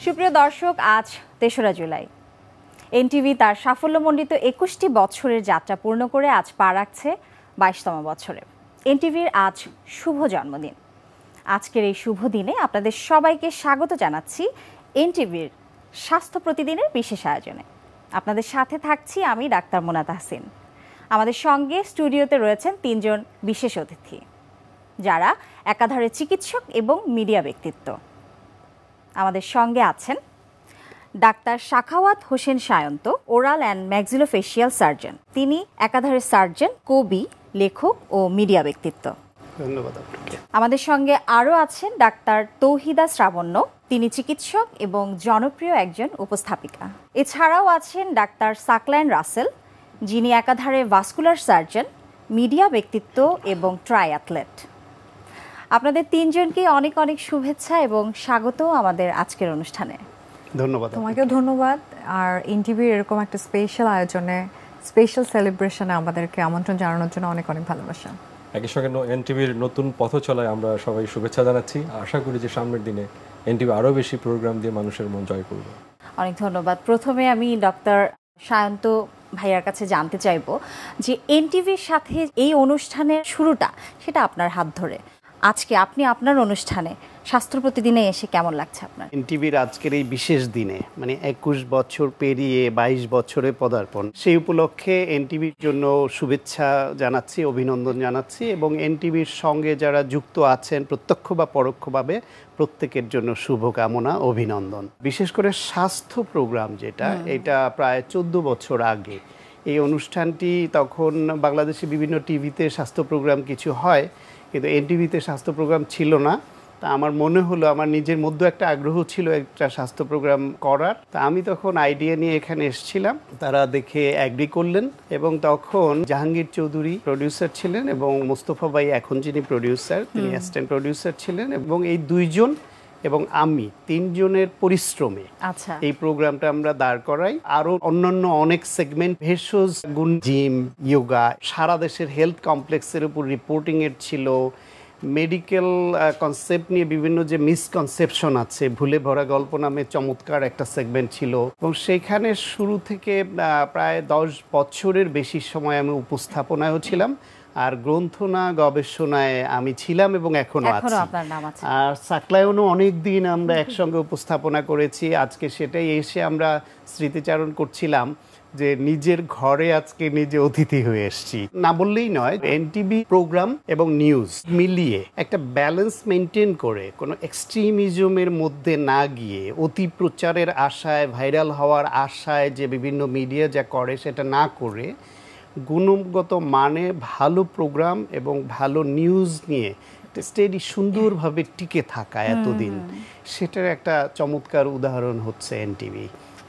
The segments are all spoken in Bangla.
সুপ্রিয় দর্শক, আজ ৩রা জুলাই। এনটিভি তার সাফল্যমণ্ডিত ২১টি বছরের যাত্রা পূর্ণ করে আজ পা রাখছে ২২তম বছরে। এনটিভির আজ শুভ জন্মদিন। আজকের এই শুভ দিনে আপনাদের সবাইকে স্বাগত জানাচ্ছি এনটিভির স্বাস্থ্য প্রতিদিনের বিশেষ আয়োজনে। আপনাদের সাথে থাকছি আমি ডাক্তার মোনা তাহসিন। আমাদের সঙ্গে স্টুডিওতে রয়েছেন ৩ জন বিশেষ অতিথি, যারা একাধারে চিকিৎসক এবং মিডিয়া ব্যক্তিত্ব। আমাদের সঙ্গে আছেন doctor Sakhawat Hossain Sayanta, oral and maxillofacial surgeon. তিনি একাধারে সার্জন, কবি, লেখক ও মিডিয়া ব্যক্তিত্ব। ধন্যবাদ আপনাকে। আমাদের সঙ্গে আরও আছেন ডাক্তার তৌহিদা শ্রাবণ্য। তিনি চিকিৎসক এবং জনপ্রিয় একজন উপস্থাপিকা। এছাড়াও আছেন ডাক্তার সাকলাইন রাসেল, যিনি একাধারে ভাস্কুলার সার্জন, মিডিয়া ব্যক্তিত্ব এবং ট্রায়াথলেট। আপনাদের ৩ জনকে অনেক অনেক শুভেচ্ছা এবং স্বাগত আমাদের আজকের অনুষ্ঠানে। ধন্যবাদ। তোমাকেও ধন্যবাদ। আর এনটিভির এরকম একটা স্পেশাল আয়োজনে, স্পেশাল সেলিব্রেশনে আমাদেরকে আমন্ত্রণ জানানোর জন্য অনেক অনেক ভালোবাসা। একই সঙ্গে এনটিভির নতুন পথ চলায় আমরা সবাই শুভেচ্ছা জানাচ্ছি। আশা করি যে সামনের দিনে এনটিভি আরও বেশি প্রোগ্রাম দিয়ে মানুষের মন জয় করবে। অনেক ধন্যবাদ। প্রথমে আমি ডক্টর সায়ন্ত ভাইয়ার কাছে জানতে চাইব যে এনটিভির সাথে এই অনুষ্ঠানের শুরুটা সেটা আপনার হাত ধরে। আজকে আপনি আপনার অনুষ্ঠানে স্বাস্থ্য প্রতিদিনে এসে কেমন লাগছে আপনার? এনটিভির আজকের এই বিশেষ দিনে, মানে ২১ বছর পেরিয়ে ২২ বছরে পদার্পণ, সেই উপলক্ষে এনটিভির জন্য শুভেচ্ছা জানাচ্ছি, অভিনন্দন জানাচ্ছি এবং এনটিভির সঙ্গে যারা যুক্ত আছেন প্রত্যক্ষ বা পরোক্ষভাবে প্রত্যেকের জন্য শুভকামনা, অভিনন্দন। বিশেষ করে স্বাস্থ্য প্রোগ্রাম যেটা, এটা প্রায় ১৪ বছর আগে এই অনুষ্ঠানটি, তখন বাংলাদেশে বিভিন্ন টিভিতে স্বাস্থ্য প্রোগ্রাম কিছু হয়, কিন্তু এনটিভিতে স্বাস্থ্য প্রোগ্রাম ছিল না। তা আমার মনে হলো, আমার নিজের মধ্যে একটা আগ্রহ ছিল একটা স্বাস্থ্য প্রোগ্রাম করার। তা আমি তখন আইডিয়া নিয়ে এখানে এসেছিলাম, তারা দেখে অ্যাগ্রি করলেন এবং তখন জাহাঙ্গীর চৌধুরী প্রডিউসার ছিলেন এবং মোস্তফা ভাই এখন যিনি প্রডিউসার, তিনি অ্যাসিস্ট্যান্ট প্রডিউসার ছিলেন এবং এই ২ জন এবং আমি ৩ জনের পরিশ্রমে এই প্রোগ্রামটা আমরা দাঁড় করাই। আরো অন্যান্য অনেক সেগমেন্ট, ভেষজ গুণ, জিম, যোগা, সারা দেশের হেলথ কমপ্লেক্সের উপর রিপোর্টিং এর ছিল, মেডিকেল কনসেপ্ট নিয়ে বিভিন্ন যে মিসকনসেপশন আছে, ভুলে ভরা গল্প নামে চমৎকার একটা সেগমেন্ট ছিল এবং সেইখানে শুরু থেকে প্রায় ১০ বছরের বেশি সময় আমি উপস্থাপনায়ও ছিলাম, আর গ্রন্থনা গবেষণায় আমি ছিলাম এবং এখনো আছি। আর সাকলায়নও অনেক দিন আমরা একসঙ্গে উপস্থাপনা করেছি। আজকে সেটাই এসে আমরা স্মৃতিচারণ করছিলাম যে নিজের ঘরে আজকে নিজে অতিথি হয়ে এসেছি। না বললেই নয়, এনটিভি প্রোগ্রাম এবং নিউজ মিলিয়ে একটা ব্যালেন্স মেনটেন করে, কোনো এক্সট্রিমিজমের মধ্যে না গিয়ে, অতি প্রচারের আশায়, ভাইরাল হওয়ার আশায় যে বিভিন্ন মিডিয়া যা করে সেটা না করে, গুণগত মানে ভালো প্রোগ্রাম এবং ভালো নিউজ নিয়ে স্টেডি সুন্দরভাবে টিকে থাকা এতদিন, সেটার একটা চমৎকার উদাহরণ হচ্ছে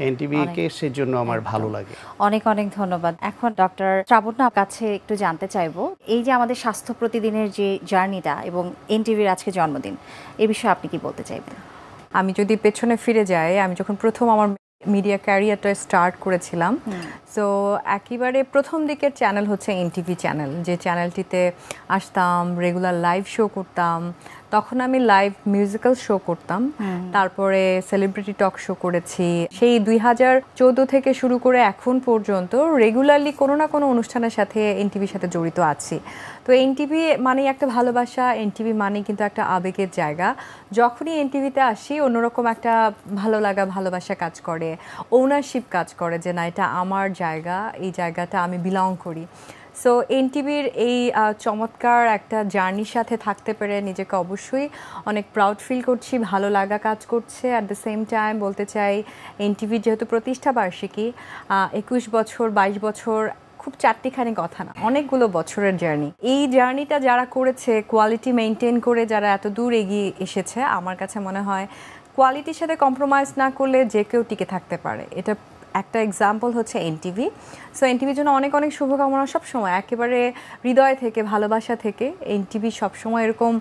এনটিভিকে। সেজন্য আমার ভালো লাগে। অনেক অনেক ধন্যবাদ। এখন ডক্টর শ্রাবণ্যর কাছে একটু জানতে চাইবো, এই যে আমাদের স্বাস্থ্য প্রতিদিনের যে জার্নিটা এবং এনটিভির আজকে জন্মদিন, এই বিষয়ে আপনি কি বলতে চাইবেন? আমি যদি পেছনে ফিরে যাই, আমি যখন প্রথম আমার মিডিয়া ক্যারিয়ারটা স্টার্ট করেছিলাম, সো একেবারে প্রথম দিকের চ্যানেল হচ্ছে এনটিভি চ্যানেল, যে চ্যানেলটিতে আসতাম, রেগুলার লাইভ শো করতাম। তখন আমি লাইভ মিউজিক্যাল শো করতাম, তারপরে সেলিব্রিটি টক শো করেছি। সেই ২০১৪ থেকে শুরু করে এখন পর্যন্ত রেগুলারলি কোনো না কোনো অনুষ্ঠানের সাথে এনটিভির সাথে জড়িত আছি। তো এনটিভি মানেই একটা ভালোবাসা, এনটিভি মানেই কিন্তু একটা আবেগের জায়গা। যখনই এনটিভিতে আসি অন্যরকম একটা ভালো লাগা, ভালোবাসা কাজ করে, ওনারশিপ কাজ করে যে না, এটা আমার জায়গা, এই জায়গাটা আমি বিলং করি। সো এনটিভির এই চমৎকার একটা জার্নির সাথে থাকতে পেরে নিজেকে অবশ্যই অনেক প্রাউড ফিল করছি, ভালো লাগা কাজ করছে। অ্যাট দ্য সেম টাইম বলতে চাই, এনটিভির যেহেতু প্রতিষ্ঠা বার্ষিকী, ২১ বছর, ২২ বছর খুব চারটিখানি কথা না, অনেকগুলো বছরের জার্নি। এই জার্নিটা যারা করেছে, কোয়ালিটি মেনটেন করে যারা এত দূর এগিয়ে এসেছে, আমার কাছে মনে হয় কোয়ালিটির সাথে কম্প্রোমাইজ না করলে যে কেউ টিকে থাকতে পারে। এটা একটা এক্সাম্পল হচ্ছে এনটিভি। সো এনটিভির জন্য অনেক অনেক শুভকামনা সবসময়, একেবারে হৃদয় থেকে, ভালোবাসা থেকে। এনটিভি সবসময় এরকম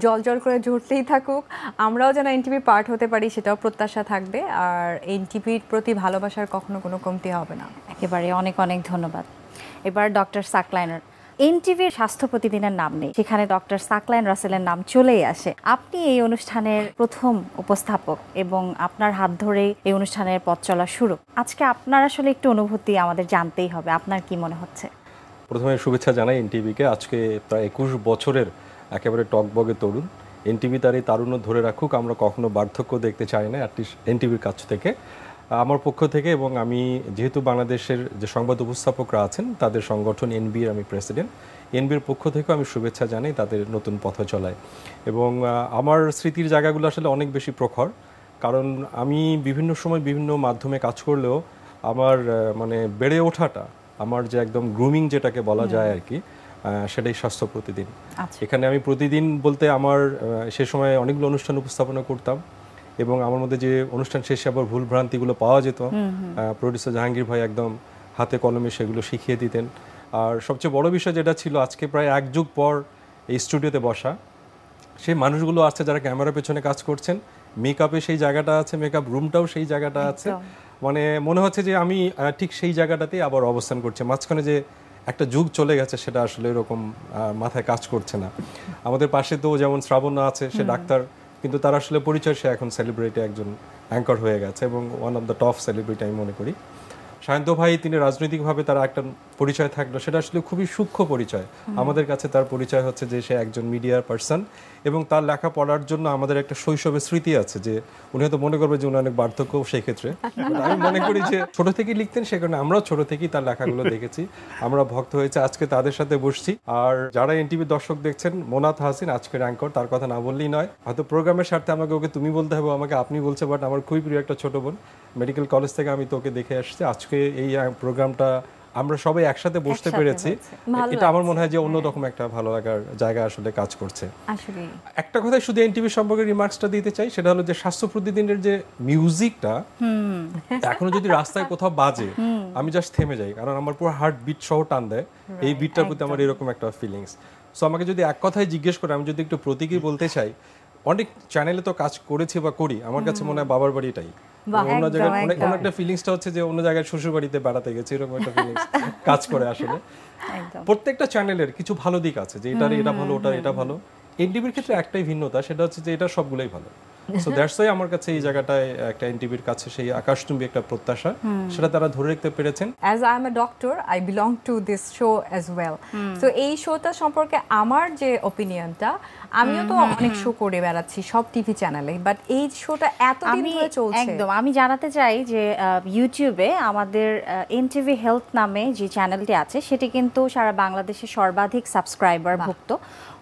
জল জল করে ঝরতেই থাকুক, আমরাও যেন এনটিভির পার্ট হতে পারি সেটাও প্রত্যাশা থাকবে। আর এনটিভির প্রতি ভালোবাসার কখনো কোনো কমতি হবে না। একেবারে অনেক অনেক ধন্যবাদ। এবার ডক্টর সাকলাইনার, এনটিভির স্বাস্থ্য প্রতিদিনের নাম নেই, সেখানে ডক্টর সাকলায়েন রাসেলের নাম চলেই আসে। আপনি এই অনুষ্ঠানের প্রথম উপস্থাপক এবং আপনার হাত ধরেই এই অনুষ্ঠানের পথ চলা শুরু। আজকে আপনার আসলে একটু অনুভূতি আমাদের জানতেই হবে, আপনার কি মনে হচ্ছে? প্রথমে শুভেচ্ছা জানাই এনটিভিকে। আজকে প্রায় 21 বছরের একেবারে টকবগে তরুণ। এনটিভি তার এই তারুণ্য ধরে রাখুক, আমরা কখনো বার্ধক্য দেখতে চাই না অ্যাটলিস্ট এনটিভির কাছ থেকে। আমার পক্ষ থেকে এবং আমি যেহেতু বাংলাদেশের যে সংবাদ উপস্থাপকরা আছেন তাদের সংগঠন এনবির আমি প্রেসিডেন্ট, এনবির পক্ষ থেকেও আমি শুভেচ্ছা জানাই তাদের নতুন পথ চলায়। এবং আমার স্মৃতির জায়গাগুলো আসলে অনেক বেশি প্রখর, কারণ আমি বিভিন্ন সময় বিভিন্ন মাধ্যমে কাজ করলেও আমার মানে বেড়ে ওঠাটা, আমার যে একদম গ্রুমিং যেটাকে বলা যায় আর কি, সেটাই স্বাস্থ্য প্রতিদিন। এখানে আমি প্রতিদিন বলতে আমার সে সময় অনেকগুলো অনুষ্ঠান উপস্থাপনা করতাম এবং আমার মধ্যে যে অনুষ্ঠান শেষে আবার ভুল ভ্রান্তিগুলো পাওয়া যেত, প্রডিউসার জাহাঙ্গীর ভাই একদম হাতে কলমে সেগুলো শিখিয়ে দিতেন। আর সবচেয়ে বড় বিষয় যেটা ছিল, আজকে প্রায় 1 যুগ পর এই স্টুডিওতে বসা, সেই মানুষগুলো আছে যারা ক্যামেরার পেছনে কাজ করছেন, মেকআপে সেই জায়গাটা আছে, মেকআপ রুমটাও সেই জায়গাটা আছে। মানে মনে হচ্ছে যে আমি ঠিক সেই জায়গাটাতেই আবার অবস্থান করছি। মাঝখানে যে একটা যুগ চলে গেছে সেটা আসলে এরকম মাথায় কাজ করছে না। আমাদের পাশে তো যেমন শ্রাবণ আছে, সে ডাক্তার, কিন্তু তার আসলে পরিচয় সে এখন সেলিব্রিটি একজন অ্যাঙ্কর হয়ে গেছে এবং one of the top celebrity আমি মনে করি। সায়ন্ত ভাই তিনি রাজনৈতিকভাবে তার একটা পরিচয় থাকলো, সেটা আসলে খুবই সূক্ষ্ম পরিচয়। আমাদের কাছে তার পরিচয় হচ্ছে যে সে একজন মিডিয়ার পার্সন এবং তার লেখা পড়ার জন্য আমাদের একটা শৈশবের স্মৃতি আছে, যে উনি হয়তো মনে করবে যে উনি অনেক বার্ধক্য সেই ক্ষেত্রে, আমি মনে করি যে ছোট থেকেই লিখতেন, সে কারণে আমরাও ছোট থেকেই তার লেখাগুলো দেখেছি, আমরা ভক্ত হয়েছে, আজকে তাদের সাথে বসছি। আর যারা এনটিভি দর্শক দেখছেন, মোনাত হাসিন আজকের অ্যাঙ্কর, তার কথা না বললেই নয়। হয়তো প্রোগ্রামের স্বার্থে আমাকে ওকে তুমি বলতে হবে, আমাকে আপনি বলছে, বাট আমার খুবই প্রিয় একটা ছোট বোন, মেডিকেল কলেজ থেকে আমি তোকে দেখে আসছি। আজকে এই প্রোগ্রামটা আমরা সবাই একসাথে বসতে পেরেছি, এটা আমার মনে হয় যে অন্যরকম একটা ভালো লাগার জায়গা আসলে কাজ করছে। আসলে একটা কথা শুধু এনটিভি সম্পর্কে রিমার্কসটা দিতে চাই, সেটা হলো যে স্বাস্থ্য প্রতিদিনের যে মিউজিকটা এখনো যদি রাস্তায় কোথাও বাজে আমি জাস্ট থেমে যাই, কারণ আমার পুরো হার্ট বিট সহ টান দেয় এই বিটটার প্রতি আমার এরকম একটা ফিলিংস। সো আমাকে যদি এক কথায় জিজ্ঞেস করে আমি যদি একটু প্রতীকী বলতে চাই, অনেক চ্যানেলে তো কাজ করেছি বা করি, আমার কাছে মনে হয় বাবার বাড়িটাই অন্য জায়গায় অন্য একটা ফিলিংসটা হচ্ছে যে অন্য জায়গায় শ্বশুর বাড়িতে বেড়াতে গেছে, এরকম একটা ফিলিংস কাজ করে আসলে। প্রত্যেকটা চ্যানেলের কিছু ভালো দিক আছে, যে এটা ভালো, ওটা এটা ভালো। এনটিভির ক্ষেত্রে একটাই ভিন্নতা, সেটা হচ্ছে যে এটা সবগুলোই ভালো। সো দ্যাটস ওয়াই আমার কাছে এই জায়গাটায় একটা এনটিভির কাছে সেই আকাশচুম্বী একটা প্রত্যাশা, সেটা তারা ধরে রাখতে পেরেছেন। As I M a doctor, I belong to this so as well. So এই শোটা সম্পর্কে আমার যে অপিনিয়নটা, আমিও তো অনেক শো করে বেড়াচ্ছি সব টিভি চ্যানেলে, বাট এই শোটা এতদিন ধরে চলছে। একদম আমি জানাতে চাই যে ইউটিউবে আমাদের এনটিভি হেলথ নামে যে চ্যানেলটি আছে সেটি কিন্তু সারা বাংলাদেশে সর্বাধিক সাবস্ক্রাইবার ভুক্ত,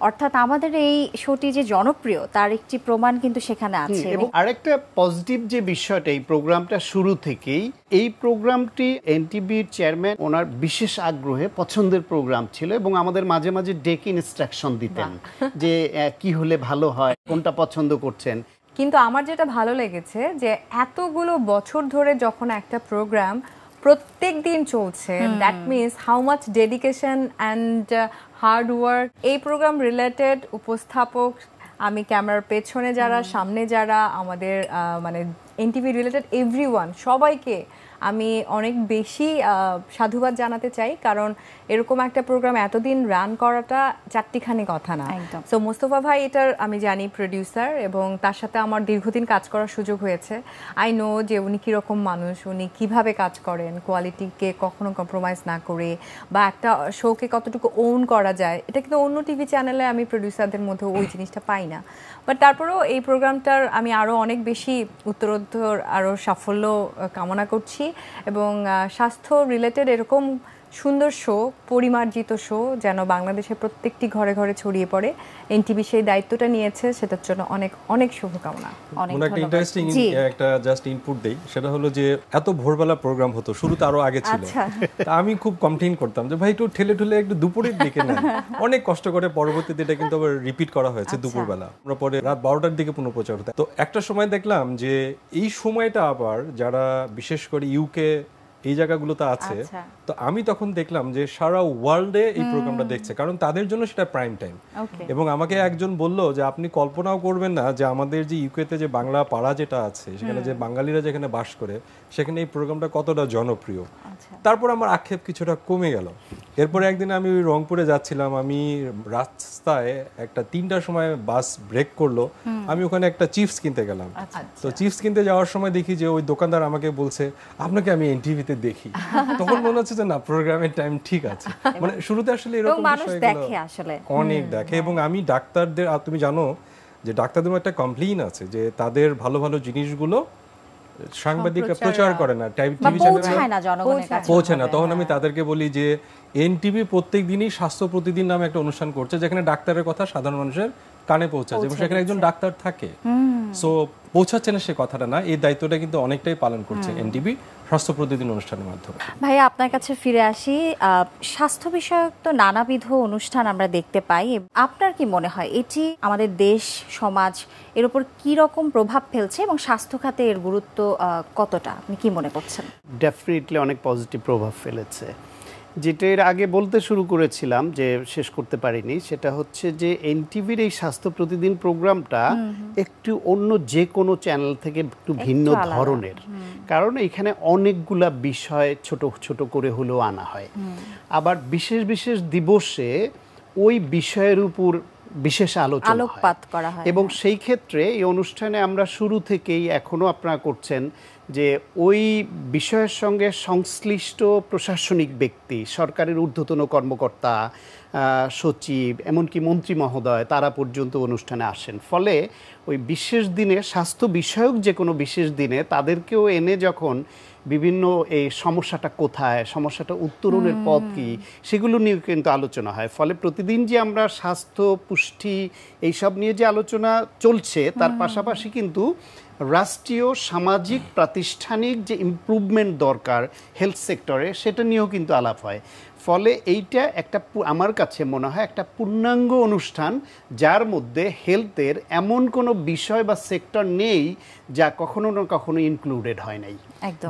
অর্থাৎ আমাদের এই শোটি যে জনপ্রিয় তার একটি প্রমাণ কিন্তু সেখানে আছে। এবং আরেকটা পজিটিভ যে বিষয়টা, এই প্রোগ্রামটা শুরু থেকেই, এই প্রোগ্রামটি এনটিভির চেয়ারম্যান ওনার বিশেষ আগ্রহে পছন্দের প্রোগ্রাম ছিল এবং আমাদের মাঝে মাঝে ডেকে ইনস্ট্রাকশন দিতেন যে কি হলে ভালো হয়, কোনটা পছন্দ করছেন। কিন্তু আমার যেটা ভালো লেগেছে যে এতগুলো বছর ধরে যখন একটা প্রোগ্রাম প্রত্যেক দিন চলছে, that means how much dedication and hard work. এই প্রোগ্রাম রিলেটেড উপস্থাপক, আমি ক্যামেরার পেছনে যারা, সামনে যারা, আমাদের মানে এনটিভি রিলেটেড এভরিওয়ান, সবাইকে আমি অনেক বেশি সাধুবাদ জানাতে চাই, কারণ এরকম একটা প্রোগ্রাম এতদিন রান করাটা চারটিখানি কথা না। সো মোস্তফা ভাই এটার আমি জানি প্রডিউসার, এবং তার সাথে আমার দীর্ঘদিন কাজ করার সুযোগ হয়েছে। আই নো যে উনি কীরকম মানুষ, উনি কিভাবে কাজ করেন, কোয়ালিটিকে কখনো কম্প্রোমাইজ না করে, বা একটা শোকে কতটুকু ওন করা যায়, এটা কিন্তু অন্য টিভি চ্যানেলে আমি প্রডিউসারদের মধ্যে ওই জিনিসটা পাই না। বাট তারপরেও এই প্রোগ্রামটার আমি আরও অনেক বেশি উত্তরোত্তর আরও সাফল্য কামনা করছি, এবং স্বাস্থ্য রিলেটেড এরকম সুন্দর শো, পরিমার্জিত শো যেন বাংলাদেশের প্রত্যেকটি ঘরে ঘরে ছড়িয়ে পড়ে। এনটিভি সেই দায়িত্বটা নিয়েছে, সেটার জন্য অনেক অনেক শুভকামনা। একটা ইন্টারেস্টিং একটা জাস্ট ইনপুট দেই, সেটা হলো যে এত ভোরবেলা প্রোগ্রাম হতো, শুরুতে আরো আগে ছিল, তা আমি খুব কমপ্লেইন করতাম যে ভাই একটু ঠেলে ঠেলে একটু দুপুরের দিকে নেন। অনেক কষ্ট করে পরবর্তীতে এটা কিন্তু আবার রিপিট করা হয়েছে দুপুরবেলা, আমরা পরে রাত 12টার দিকে পুনঃপ্রচার হতো। তো একটা সময় দেখলাম যে এই সময়টা আবার যারা বিশেষ করে ইউকে এই জায়গাগুলোতে আছে। আচ্ছা। তো আমি তখন দেখলাম যে সারা ওয়ার্ল্ডে এই প্রোগ্রামটা দেখছে, কারণ তাদের জন্য সেটা প্রাইম টাইম। ওকে। এবং আমাকে একজন বলল যে আপনি কল্পনাও করবেন না যে আমাদের যে ইউকেতে যে বাংলা পাড়া যেটা আছে, সেখানে যে বাঙালিরা যেখানে বাস করে, সেখানে এই প্রোগ্রামটা কতটা জনপ্রিয়। আচ্ছা। তারপর আমার আক্ষেপ কিছুটা কমে গেল। এরপরে একদিন আমি ওই রংপুরে যাচ্ছিলাম, আমি রাস্তায় একটা 3টার সময় বাস ব্রেক করলো, আমি ওখানে একটা চিপস কিনতে গেলাম। তো চিপস কিনতে যাওয়ার সময় দেখি যে ওই দোকানদার আমাকে বলছে আপনাকে আমি এনটিভিতে দেখি। তখন মনে হচ্ছে যে না, প্রোগ্রামের টাইম ঠিক আছে। মানে শুরুতে আসলে এরকম মানুষ দেখে আসলে অনেক দেখে। এবং আমি ডাক্তারদের, আর তুমি জানো যে ডাক্তারদের একটা কমপ্লেইন আছে যে তাদের ভালো ভালো জিনিসগুলো সাংবাদিকরা প্রচার করে না, টিভি চ্যানেলে পৌঁছে না। তখন আমি তাদেরকে বলি যে এনটিভি প্রত্যেক দিনই স্বাস্থ্য প্রতিদিন নামে একটা অনুষ্ঠান করছে, যেখানে ডাক্তারের কথা সাধারণ মানুষের কানে পৌঁছাচ্ছে এবং সেখানে একজন ডাক্তার থাকে। সো পৌঁছাচ্ছে না সে কথাটা না, এই দায়িত্বটা কিন্তু অনেকটাই পালন করছে এনটিভি স্বাস্থ্য প্রতিদিন অনুষ্ঠানের মাধ্যমে। ভাইয়া আপনার কাছে ফিরে আসি, স্বাস্থ্য বিষয়ক তো নানাবিধ অনুষ্ঠান আমরা দেখতে পাই। আপনার কি মনে হয় এটি আমাদের দেশ সমাজ এর উপর কি রকম প্রভাব ফেলছে এবং স্বাস্থ্য খাতে এর গুরুত্ব কতটা, আপনি কি মনে করছেন? ডেফিনেটলি অনেক পজিটিভ প্রভাব ফেলেছে। যেটা এর আগে বলতে শুরু করেছিলাম যে শেষ করতে পারিনি, সেটা হচ্ছে যে এনটিভির এই স্বাস্থ্য প্রতিদিন প্রোগ্রামটা একটু অন্য যে কোনো চ্যানেল থেকে একটু ভিন্ন ধরনের, কারণ এখানে অনেকগুলা বিষয় ছোট ছোট করে হলেও আনা হয়। আবার বিশেষ বিশেষ দিবসে ওই বিষয়ের উপর বিশেষ আলোকপাত করা হয়। এবং সেই ক্ষেত্রে এই অনুষ্ঠানে আমরা শুরু থেকেই, এখনো আপনারা করছেন, যে ওই বিষয়ের সঙ্গে সংশ্লিষ্ট প্রশাসনিক ব্যক্তি, সরকারের ঊর্ধ্বতন কর্মকর্তা, সচিব, এমনকি মন্ত্রী মহোদয়, তারা পর্যন্ত অনুষ্ঠানে আসেন। ফলে ওই বিশেষ দিনে, স্বাস্থ্য বিষয়ক যে কোনো বিশেষ দিনে তাদেরকেও এনে যখন বিভিন্ন এই সমস্যাটা কোথায়, সমস্যাটা উত্তরণের পথ কী, সেগুলো নিয়ে কিন্তু আলোচনা হয়। ফলে প্রতিদিন যে আমরা স্বাস্থ্য, পুষ্টি এইসব নিয়ে যে আলোচনা চলছে, তার পাশাপাশি কিন্তু রাষ্ট্রীয় সামাজিক প্রাতিষ্ঠানিক যে ইমপ্রুভমেন্ট দরকার হেলথ সেক্টরে, সেটা নিয়েও কিন্তু আলাপ হয়। ফলে এইটা একটা, আমার কাছে মনে হয় একটা পূর্ণাঙ্গ অনুষ্ঠান, যার মধ্যে হেলথের এমন কোনো বিষয় বা সেক্টর নেই যা কখনো না কখনো ইনক্লুডেড হয় নাই,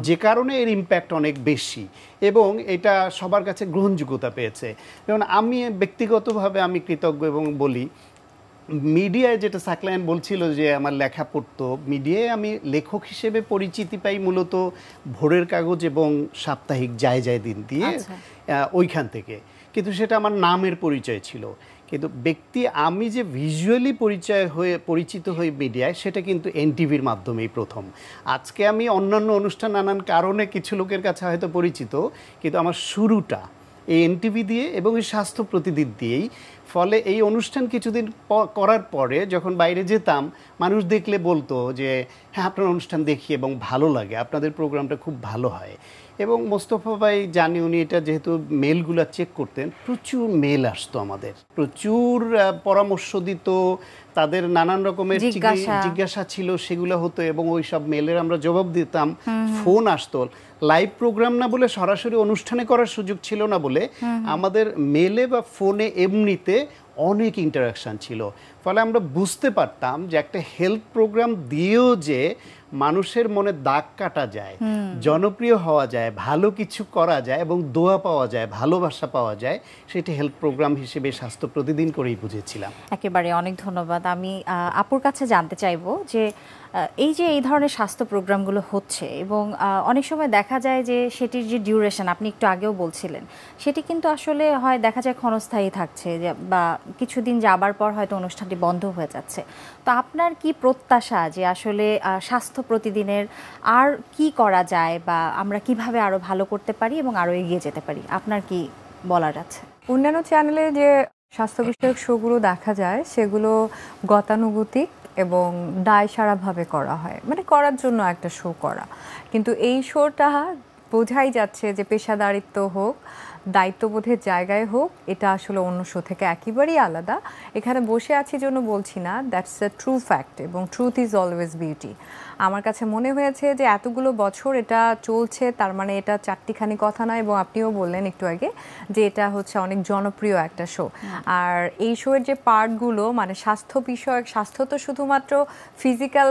যে কারণে এর ইম্প্যাক্ট অনেক বেশি এবং এটা সবার কাছে গ্রহণযোগ্যতা পেয়েছে। যেমন আমি ব্যক্তিগতভাবে আমি কৃতজ্ঞ এবং বলি, মিডিয়ায় যেটা সাকলায়ন বলছিল যে আমার লেখা পড়তো, মিডিয়ায় আমি লেখক হিসেবে পরিচিতি পাই মূলত ভোরের কাগজ এবং সাপ্তাহিক যায় যায় দিন দিয়ে, ওইখান থেকে। কিন্তু সেটা আমার নামের পরিচয় ছিল। কিন্তু আমি যে ভিজুয়ালি পরিচিত হই মিডিয়ায়, সেটা কিন্তু এনটিভির মাধ্যমেই প্রথম। আজকে আমি অন্যান্য অনুষ্ঠান নানান কারণে কিছু লোকের কাছে হয়তো পরিচিত, কিন্তু আমার শুরুটা এই এনটিভি দিয়ে এবং এই স্বাস্থ্য প্রতিদিন দিয়েই। ফলে এই অনুষ্ঠান কিছুদিন করার পরে যখন বাইরে যেতাম, মানুষ দেখলে বলতো যে হ্যাঁ, আপনার অনুষ্ঠান দেখি এবং ভালো লাগে, আপনাদের প্রোগ্রামটা খুব ভালো হয়। এবং মোস্তফা ভাই জানি, উনি এটা যেহেতু মেলগুলো চেক করতেন, প্রচুর মেল আসতো আমাদের, প্রচুর পরামর্শ দিত, তাদের নানান রকমের জিজ্ঞাসা ছিল, সেগুলো হতো এবং ওই সব মেলের আমরা জবাব দিতাম। ফোন আসতো, লাইভ প্রোগ্রাম না বলে, সরাসরি অনুষ্ঠানে করার সুযোগ ছিল না বলে আমাদের মেলে বা ফোনে এমনিতে অনেক ইন্টারাকশান ছিল। ফলে আমরা বুঝতে পারতাম যে একটা হেলথ প্রোগ্রাম দিয়েও যে মানুষের মনে দাগ কাটা যায়, জনপ্রিয় হওয়া যায়, ভালো কিছু করা যায় এবং দোয়া পাওয়া যায়, ভালোবাসা পাওয়া যায়, সেটা হেলথ প্রোগ্রাম হিসেবে স্বাস্থ্য প্রতিদিন করেই বুঝেছিলাম। একেবারে অনেক ধন্যবাদ। আমি আপুর কাছে জানতে চাইবো যে এই যে এই ধরনের স্বাস্থ্য প্রোগ্রামগুলো হচ্ছে এবং অনেক সময় দেখা যায় যে সেটির যে ডিউরেশন আপনি একটু আগেও বলছিলেন, সেটি কিন্তু আসলে হয় দেখা যায় ক্ষণস্থায়ী থাকছে, বা কিছুদিন যাবার পর হয়তো অনুষ্ঠানটি বন্ধ হয়ে যাচ্ছে। তো আপনার কি প্রত্যাশা যে আসলে স্বাস্থ্য প্রতিদিনের আর কি করা যায়, বা আমরা কিভাবে আরো ভালো করতে পারি এবং আরো এগিয়ে যেতে পারি, আপনার কি বলার আছে? অন্যান্য চ্যানেলে যে স্বাস্থ্য বিষয়ক শোগুলো দেখা যায়, সেগুলো গতানুগতিক এবং দায়সারাভাবে করা হয়, মানে করার জন্য একটা শো করা। কিন্তু এই শোটা বোঝাই যাচ্ছে যে পেশাদারিত্ব হোক দায়িত্ববোধের জায়গায় হোক, এটা আসলে অন্য শো থেকে একেবারেই আলাদা। এখানে বসে আছি জন্য বলছি না, দ্যাটস এ ট্রু ফ্যাক্ট, এবং ট্রুথ ইজ অলওয়েজ বিউটি। আমার কাছে মনে হয়েছে যে এতগুলো বছর এটা চলছে, তার মানে এটা চারটিখানি কথা নয়, এবং আপনিও বললেন একটু আগে যে এটা হচ্ছে অনেক জনপ্রিয় একটা শো। আর এই শোয়ের যে পার্টগুলো, মানে স্বাস্থ্য বিষয়ক, স্বাস্থ্য তো শুধুমাত্র ফিজিক্যাল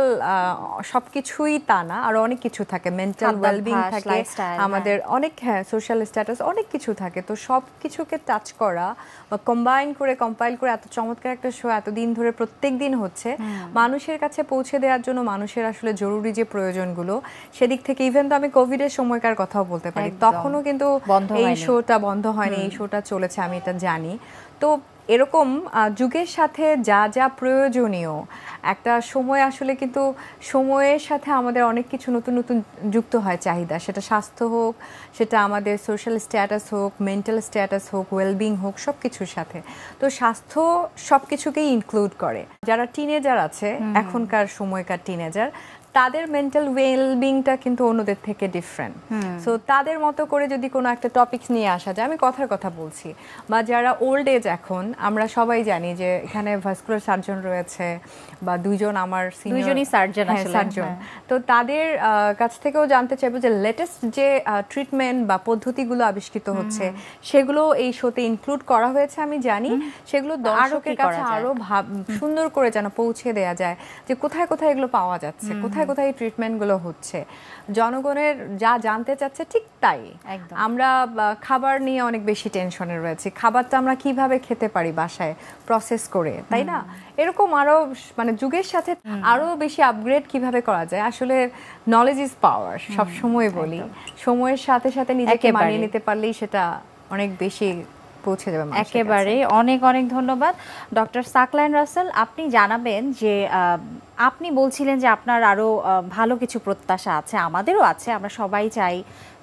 সব কিছুই তা না, আর অনেক কিছু থাকে, মেন্টাল ওয়েলবিং থাকে, আমাদের অনেক সোশ্যাল স্ট্যাটাস, অনেক কিছু থাকে। তো সব কিছুকে টাচ করা বা কম্বাইন করে কম্পাইল করে এত চমৎকার একটা শো এতদিন ধরে প্রত্যেক দিন হচ্ছে, মানুষের কাছে পৌঁছে দেওয়ার জন্য মানুষের আসলে জরুরি যে প্রয়োজনগুলো, সেদিক থেকে ইভেন তো আমি কোভিডের সময়কার কথাও বলতে পারি, তখনও কিন্তু এই শোটা বন্ধ হয়নি, এই শোটা চলেছে, আমি এটা জানি। তো এরকম যুগের সাথে যা যা প্রয়োজনীয় একটা সময়, আসলে কিন্তু সময়ের সাথে আমাদের অনেক কিছু নতুন নতুন যুক্ত হয় চাহিদা, সেটা স্বাস্থ্য হোক, সেটা আমাদের সোশ্যাল স্ট্যাটাস হোক, মেন্টাল স্ট্যাটাস হোক, ওয়েলবিং হোক, সব কিছুর সাথে। তো স্বাস্থ্য সব কিছুকেই ইনক্লুড করে। যারা টিনেজার আছে, এখনকার সময়কার টিনেজার, তাদের মেন্টাল ওয়েলবিংটা কিন্তু অন্যদের থেকে ডিফারেন্ট। সো তাদের মতো করে যদি কোনো একটা টপিকস নিয়ে আসা যায়, আমি কথার কথা বলছি, বা যারা ওল্ড এজ, এখন আমরা সবাই জানি যে এখানে ভাস্কুলার সার্জন রয়েছে, বা দুইজন আমার দুইজনই সার্জন, সার্জন, তো তাদের কাছ থেকেও জানতে চাইবো যে লেটেস্ট যে ট্রিটমেন্ট বা পদ্ধতিগুলো আবিষ্কৃত হচ্ছে, সেগুলো এই শোতে ইনক্লুড করা হয়েছে, আমি জানি। সেগুলো দর্শকের কাছে আরো সুন্দর করে যেন পৌঁছে দেয়া যায়, যে কোথায় কোথায় এগুলো পাওয়া যাচ্ছে, কোথায় কোথায় ট্রিটমেন্টগুলো হচ্ছে। জনগণের যা জানতে চাচ্ছে ঠিক তাই। আমরা খাবার নিয়ে অনেক বেশি টেনশনে রয়েছি, খাবারটা আমরা কিভাবে খেতে পারি বাসায় প্রসেস করে, তাই না? এরকম আরো মানে যুগের সাথে আরো বেশি আপগ্রেড কিভাবে করা যায়। আসলে নলেজ ইজ পাওয়ার, সব সময় বলি, সময়ের সাথে সাথে নিজেকে মানিয়ে নিতে পারলেই সেটা অনেক বেশি পৌঁছে যাবে। একেবারে অনেক অনেক ধন্যবাদ ডক্টর সাকলায়েন রাসেল। আপনি জানাবেন যে আপনি বলছিলেন যে আপনার আরো ভালো কিছু প্রত্যাশা আছে, আমাদেরও আছে, আমরা সবাই চাই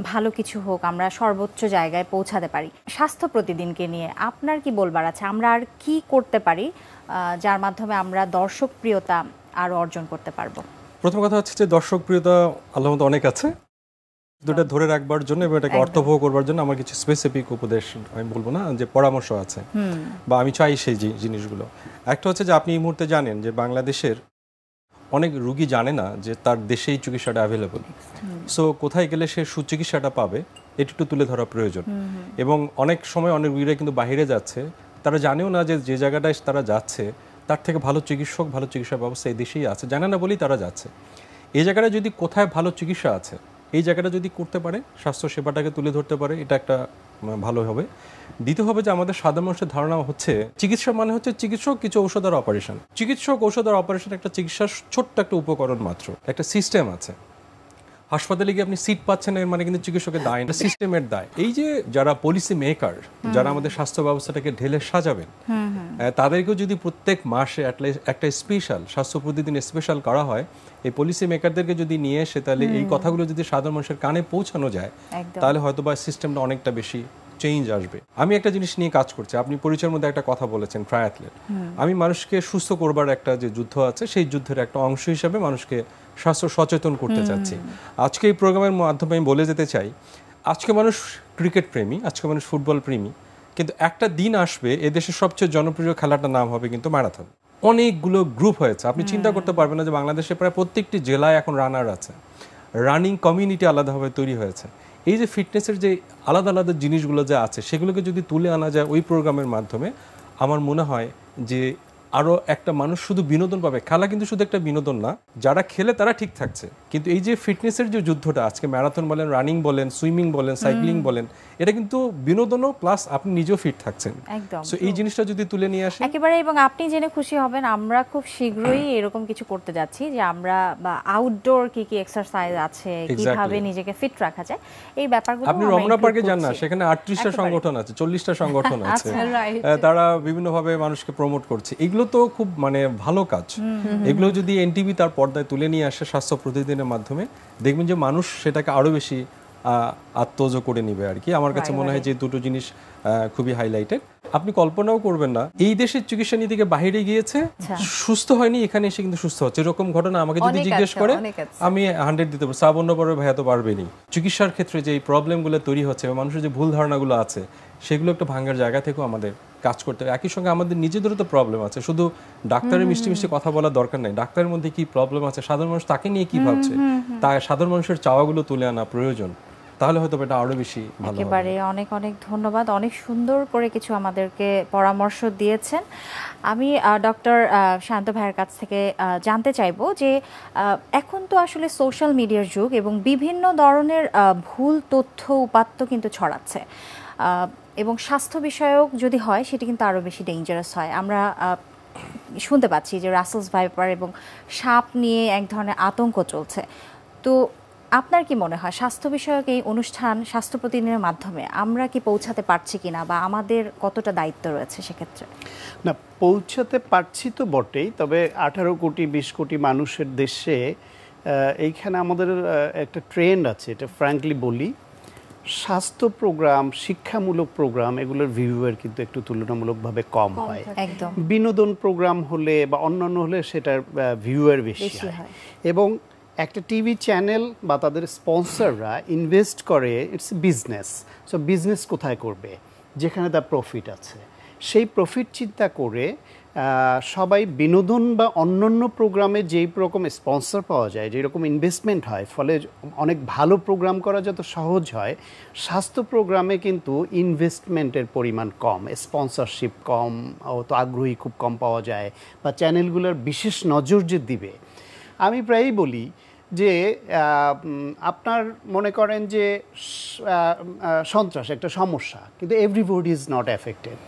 ভালো কিছু হোক, আমরা সর্বোচ্চ জায়গায় পৌঁছাতে পারি। স্বাস্থ্য প্রতিদিনকে নিয়ে আপনার কি বলবার আছে? আমরা আর কি করতে পারি যার মাধ্যমে আমরা দর্শকপ্রিয়তা আরো অর্জন করতে পারবো? প্রথম কথা হচ্ছে যে দর্শকপ্রিয়তা আল্লাহর মতো অনেক আছে, দুটো ধরে রাখবার জন্য এবং এটাকে অর্থবহ করবার জন্য আমার কিছু স্পেসিফিক উপদেশ, আমি বলবো না, যে পরামর্শ আছে বা আমি চাই সেই জিনিসগুলো। একটা হচ্ছে যে আপনি এই মুহূর্তে জানেন যে বাংলাদেশের অনেক রুগী জানে না যে তার দেশেই চিকিৎসাটা অ্যাভেলেবল। সো কোথায় গেলে সে সুচিকিৎসাটা পাবে এটি একটু তুলে ধরা প্রয়োজন। এবং অনেক সময় অনেক রুগীরা কিন্তু বাইরে যাচ্ছে, তারা জানেও না যে যে জায়গাটায় তারা যাচ্ছে তার থেকে ভালো চিকিৎসক, ভালো চিকিৎসা ব্যবস্থা এই দেশেই আছে, জানে না বলেই তারা যাচ্ছে। এই জায়গাটা যদি কোথায় ভালো চিকিৎসা আছে এই জায়গাটা যদি করতে পারে, স্বাস্থ্য সেবাটাকে তুলে ধরতে পারে, এটা একটা ভালো হবে। দ্বিতীয় হবে যে আমাদের সাধারণ মানুষের ধারণা হচ্ছে চিকিৎসা মানে হচ্ছে চিকিৎসক, কিছু ঔষধ আর অপারেশন। চিকিৎসক, ঔষধ আর অপারেশন একটা চিকিৎসার ছোট্ট একটা উপকরণ মাত্র, একটা সিস্টেম আছে। হাসপাতালে গিয়ে আপনি সিট পাচ্ছেন এর মানে কিন্তু চিকিৎসকের দায় না, সিস্টেমের দায়। এই যে যারা পলিসি মেকার, যারা আমাদের স্বাস্থ্য ব্যবস্থাটাকে ঢেলে সাজাবেন, তাদেরকেও যদি প্রত্যেক মাসে একটা স্পেশাল স্বাস্থ্য প্রতিদিন স্পেশাল করা হয়, এই পলিসি মেকারদেরকে যদি নিয়ে এসে তাহলে এই কথাগুলো যদি সাধারণ মানুষের কানে পৌঁছানো যায়, তাহলে হয়তো বা সিস্টেমটা অনেকটা বেশি চেঞ্জ আসবে। আমি একটা জিনিস নিয়ে কাজ করছি, আপনি পরিচয়ের মধ্যে একটা কথা বলেছেন ট্রায়াথলেট। আমি মানুষকে সুস্থ করবার একটা যে যুদ্ধ আছে, সেই যুদ্ধের একটা অংশ হিসাবে মানুষকে স্বাস্থ্য সচেতন করতে চাচ্ছি। আজকে এই প্রোগ্রামের মাধ্যমে আমি বলে যেতে চাই, আজকে মানুষ ক্রিকেট প্রেমী, আজকে মানুষ ফুটবল প্রেমী, কিন্তু একটা দিন আসবে এদেশের সবচেয়ে জনপ্রিয় খেলাটার নাম হবে কিন্তু ম্যারাথন। অনেকগুলো গ্রুপ হয়েছে, আপনি চিন্তা করতে পারবেন না যে বাংলাদেশে প্রায় প্রত্যেকটি জেলায় এখন রানার আছে, রানিং কমিউনিটি আলাদাভাবে তৈরি হয়েছে। এই যে ফিটনেসের যে আলাদা আলাদা জিনিসগুলো যা আছে সেগুলোকে যদি তুলে আনা যায় ওই প্রোগ্রামের মাধ্যমে, আমার মনে হয় যে আরও একটা মানুষ শুধু বিনোদন পাবে। খেলা কিন্তু শুধু একটা বিনোদন না, যারা খেলে তারা ঠিক থাকছে, কিন্তু এই যে ফিটনেসের যে যুদ্ধটা আজকে ম্যারাথন বলেন, রানিং বলেন, সুইমিং বলেন, সাইক্লিং বলেন, এটা কিন্তু বিনোদনও প্লাস আপনি নিজেও ফিট থাকছেন। সো এই জিনিসটা যদি তুলে নিয়ে আসে একেবারে, এবং আপনি জেনে খুশি হবেন আমরা খুব শীঘ্রই এরকম কিছু করতে যাচ্ছি, যে আমরা বা আউটডোর কি কি এক্সারসাইজ আছে, কিভাবে নিজেকে ফিট রাখা যায়, এই ব্যাপারগুলো। আপনি রমনা পার্কে যান না, সেখানে 38টা সংগঠন আছে, 40টা সংগঠন আছে, তারা বিভিন্নভাবে মানুষকে প্রমোট করছে। এগুলো তো খুব মানে ভালো কাজ। এগুলো যদি এনটিভি তার পর্দায় তুলে নিয়ে আসে স্বাস্থ্য প্রতিদিনের মাধ্যমে, দেখবেন যে মানুষ সেটাকে আরো বেশি আত্মজ করে নিবে আর কি। আমার কাছে মনে হয় যে দুটো জিনিস খুবই হাইলাইটেড। আপনি কল্পনাও করবেন না এই দেশের চিকিৎসা নীতিকে বাইরে গিয়েছে, সুস্থ হয়নি, এখানে এসে কিন্তু সুস্থ হচ্ছে। এরকম ঘটনা আমাকে যদি জিজ্ঞেস করে আমি 100 দিতে পারবো। শ্রাবণ্য পরে ভাইয়া তো পারবেনি। চিকিৎসার ক্ষেত্রে যে প্রবলেমগুলো তৈরি হচ্ছে, মানুষের যে ভুল ধারণাগুলো আছে, সেগুলো একটা ভাঙার জায়গা থেকেও আমাদের কাজ করতে হবে। একই সঙ্গে আমাদের নিজেদেরও তো প্রবলেম আছে, শুধু ডাক্তারের মিষ্টি মিষ্টি কথা বলার দরকার নেই। ডাক্তারের মধ্যে কি প্রবলেম আছে, সাধারণ মানুষ তাকে নিয়ে কি ভাবছে, তাই সাধারণ মানুষের চাওয়াগুলো তুলে আনা প্রয়োজন। তাহলে হয়তো এটা আরো বেশি ভালো হবে। একেবারে অনেক অনেক ধন্যবাদ, অনেক সুন্দর করে কিছু আমাদেরকে পরামর্শ দিয়েছেন। আমি ডক্টর শান্ত ভাইয়ের কাছ থেকে জানতে চাইবো যে এখন তো আসলে সোশ্যাল মিডিয়ার যুগ এবং বিভিন্ন ধরনের ভুল তথ্য উপাত্ত কিন্তু ছড়াচ্ছে, এবং স্বাস্থ্য বিষয়ক যদি হয় সেটি কিন্তু আরও বেশি ডেঞ্জারাস হয়। আমরা শুনতে পাচ্ছি যে রাসেলস ভাইপার এবং সাপ নিয়ে এক ধরনের আতঙ্ক চলছে। তো আপনার কি মনে হয় স্বাস্থ্য বিষয়ক এই অনুষ্ঠান স্বাস্থ্য প্রতিদিনের মাধ্যমে আমরা কি পৌঁছাতে পারছি কিনা, বা আমাদের কতটা দায়িত্ব রয়েছে সেক্ষেত্রে? না, পৌঁছাতে পারছি তো বটেই, তবে 18 কোটি 20 কোটি মানুষের দেশে এইখানে আমাদের একটা ট্রেন্ড আছে, এটা ফ্র্যাঙ্কলি বলি। স্বাস্থ্য প্রোগ্রাম, শিক্ষামূলক প্রোগ্রাম, এগুলোর ভিউয়ার কিন্তু একটু তুলনামূলকভাবে কম হয়। একদম। বিনোদন প্রোগ্রাম হলে বা অন্যান্য হলে সেটার ভিউয়ার বেশি হয়। এবং একটা টিভি চ্যানেল বা তাদের স্পন্সররা ইনভেস্ট করে, ইটস বিজনেস। সো বিজনেস কোথায় করবে? যেখানে তার প্রফিট আছে, সেই প্রফিট চিন্তা করে সবাই বিনোদন বা অন্যান্য প্রোগ্রামে যেই রকম স্পন্সর পাওয়া যায়, যেরকম ইনভেস্টমেন্ট হয়, ফলে অনেক ভালো প্রোগ্রাম করা যত সহজ হয়, স্বাস্থ্য প্রোগ্রামে কিন্তু ইনভেস্টমেন্টের পরিমাণ কম, স্পন্সরশিপ কম, তো আগ্রহী খুব কম পাওয়া যায়, বা চ্যানেলগুলোর বিশেষ নজর যে দিবে। আমি প্রায়ই বলি যে আপনার মনে করেন যে সন্ত্রাস একটা সমস্যা, কিন্তু এভরিবডি ইজ নট এফেক্টেড।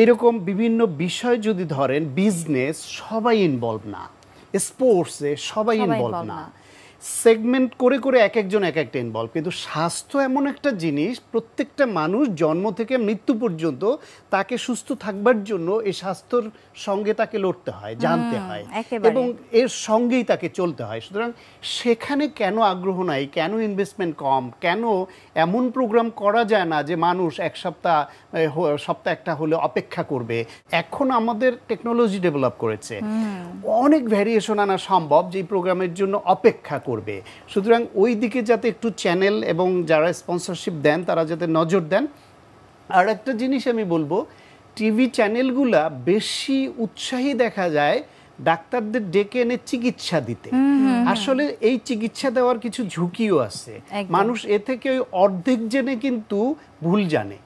এরকম বিভিন্ন বিষয় যদি ধরেন, বিজনেস সবাই ইনভলভ না, স্পোর্টসে সবাই ইনভলভ না, সেগমেন্ট করে করে এক একজন এক একটা ইনভলভ। কিন্তু স্বাস্থ্য এমন একটা জিনিস, প্রত্যেকটা মানুষ জন্ম থেকে মৃত্যু পর্যন্ত তাকে সুস্থ থাকবার জন্য এই স্বাস্থ্যর সঙ্গে তাকে লড়তে হয়, জানতে হয়, এবং এর সঙ্গেই তাকে চলতে হয়। সুতরাং সেখানে কেন আগ্রহ নাই, কেন ইনভেস্টমেন্ট কম, কেন এমন প্রোগ্রাম করা যায় না যে মানুষ এক সপ্তাহ একটা হলে অপেক্ষা করবে? এখন আমাদের টেকনোলজি ডেভেলপ করেছে, অনেক ভ্যারিয়েশন আনা সম্ভব যে প্রোগ্রামের জন্য অপেক্ষা করবে। সুতরাং ওই দিকে যাতে একটু চ্যানেল এবং যারা স্পন্সরশিপ দেন তারা যাতে নজর দেন। আর একটা জিনিস আমি বলবো, টিভি চ্যানেলগুলা বেশি উৎসাহী দেখা যায় ডাক্তারদের ডেকে এনে চিকিৎসা দিতে। আসলে এই চিকিৎসা দেওয়ার কিছু ঝুঁকিও আছে। মানুষ এ থেকে ওই অর্ধেক জেনে কিন্তু ভুল জানে।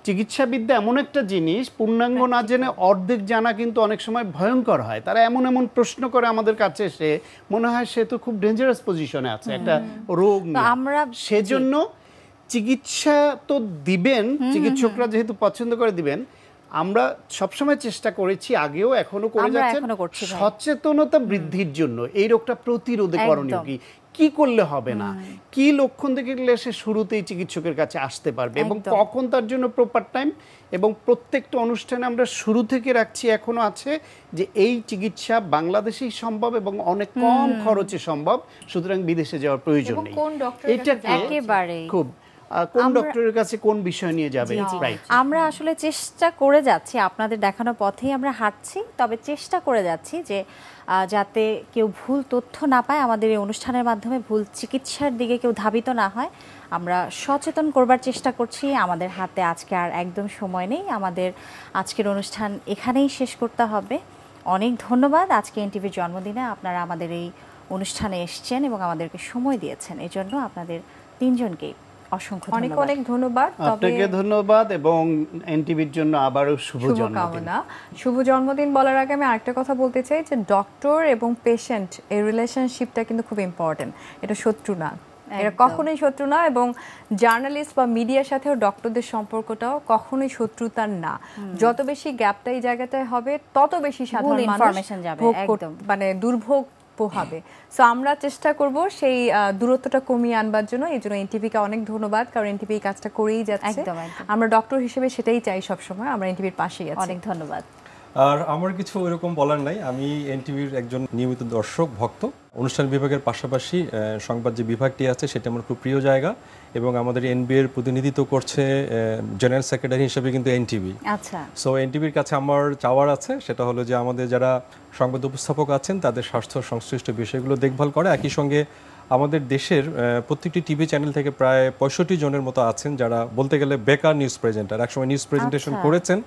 চিকিৎসাবিদ্যা এমন একটা জিনিস, পূর্ণাঙ্গ না জেনে অর্ধেক জানা কিন্তু অনেক সময় ভয়ঙ্কর হয়। তারা এমন এমন প্রশ্ন করে আমাদের কাছে এসে, মনে হয় সে তো খুব ডেঞ্জারাস পজিশনে আছে একটা রোগ নিয়ে। সেজন্য চিকিৎসা তো দিবেন, চিকিৎসকরা যেহেতু পছন্দ করে দিবেন, আমরা সবসময় চেষ্টা করেছি, আগেও এখনো করে যাচ্ছি, সচেতনতা বৃদ্ধির জন্য। এই রোগটা প্রতিরোধে করণীয় কি করলে হবে না, কি লক্ষণ দেখলে সে শুরুতেই চিকিৎসকের কাছে আসতে পারবে, এবং কখন তার জন্য প্রপার টাইম। এবং প্রত্যেকটা অনুষ্ঠানে আমরা শুরু থেকে রাখছি, এখনো আছে, যে এই চিকিৎসা বাংলাদেশেই সম্ভব এবং অনেক কম খরচে সম্ভব, সুতরাং বিদেশে যাওয়ার প্রয়োজন নেই। এটা একেবারে খুব কোন ডক্টরের কাছে কোন বিষয় নিয়ে যাবে। আমরা আসলে চেষ্টা করে যাচ্ছি, আপনাদের দেখানো পথেই আমরা হাঁটছি, তবে চেষ্টা করে যাচ্ছি যে যাতে কেউ ভুল তথ্য না পায়, আমাদের এই অনুষ্ঠানের মাধ্যমে ভুল চিকিৎসার দিকে কেউ ধাবিত না হয়, আমরা সচেতন করবার চেষ্টা করছি। আমাদের হাতে আজকে আর একদম সময় নেই, আমাদের আজকের অনুষ্ঠান এখানেই শেষ করতে হবে। অনেক ধন্যবাদ। আজকে এনটিভির জন্মদিনে আপনারা আমাদের এই অনুষ্ঠানে এসেছেন এবং আমাদেরকে সময় দিয়েছেন, এই জন্য আপনাদের তিনজনকেই অসংখ্য অনেক অনেক ধন্যবাদ। আপনাকে ধন্যবাদ এবং এনটিভির জন্য আবারও শুভ জন্মদিন। শুভ জন্মদিন বলার আগে আমি আরেকটা কথা বলতে চাই যে ডক্টর এবং পেশেন্ট এই রিলেশনশিপটা কিন্তু খুব ইম্পর্টেন্ট, এটা শত্রু না, এরা কখনোই শত্রু না। এবং জার্নালিস্ট বা মিডিয়ার সাথেও ডক্টরদের সম্পর্কটাও কখনোই শত্রুতার না। যত বেশি গ্যাপটা এই জায়গাটায় হবে, তত বেশি সাধারণ মানুষ মানে দুর্ভোগ পোহাবে। সো আমরা চেষ্টা করব সেই দূরত্বটা কমিয়ে আনবার জন্য। এই জন্য এনটিভিকে অনেক ধন্যবাদ, কারণ এনটিভি কাজটা করেই যাচ্ছে। আমরা ডক্টর হিসেবে সেটাই চাই সবসময়, আমরা এনটিভির পাশেই আছি। অনেক ধন্যবাদ। আর আমার কিছু এরকম বলার নাই, আমি এনটিভির একজন নিয়মিত দর্শক ভক্ত। অনুষ্ঠান বিভাগের পাশাপাশি সংবাদ যে বিভাগটি আছে সেটা আমার খুব প্রিয় জায়গা, এবং আমাদের এনবিএ এর প্রতিনিধিত্ব করছে জেনারেল সেক্রেটারি হিসেবে কিন্তু এনটিভি। আচ্ছা, সো এনটিভির কাছে আমার চাওয়ার আছে, সেটা হলো যে আমাদের যারা সংবাদ উপস্থাপক আছেন তাদের স্বাস্থ্য সংশ্লিষ্ট বিষয়গুলো দেখভাল করে। একই সঙ্গে আমাদের দেশের প্রত্যেকটি টিভি চ্যানেল থেকে প্রায় 65 জনের মতো আছেন যারা বলতে গেলে বেকার নিউজ প্রেজেন্টার, একসময় নিউজ প্রেজেন্টেশন করেছেন,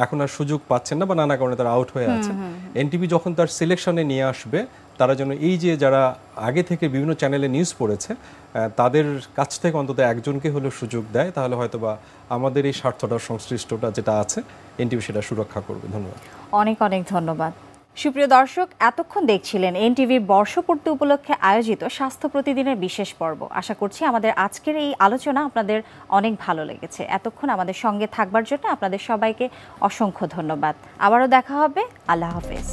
এখন আর সুযোগ পাচ্ছেন না বা নানা কারণে তারা আউট হয়ে আছেন। এনটিভি যখন তার সিলেকশনে নিয়ে আসবে, তারা যেন এই যে যারা আগে থেকে বিভিন্ন চ্যানেলে নিউজ পড়েছে তাদের কাছ থেকে অন্তত একজনকে হলেও সুযোগ দেয়, তাহলে হয়তো বা আমাদের এই স্বার্থটা সংশ্লিষ্টটা যেটা আছে এনটিভি সেটা সুরক্ষা করবে। ধন্যবাদ। অনেক অনেক ধন্যবাদ। সুপ্রিয় দর্শক, এতক্ষণ দেখছিলেন এনটিভির বর্ষপূর্তি উপলক্ষে আয়োজিত স্বাস্থ্য প্রতিদিনের বিশেষ পর্ব। আশা করছি আমাদের আজকের এই আলোচনা আপনাদের অনেক ভালো লেগেছে। এতক্ষণ আমাদের সঙ্গে থাকবার জন্য আপনাদের সবাইকে অসংখ্য ধন্যবাদ। আবারও দেখা হবে। আল্লাহ হাফেজ।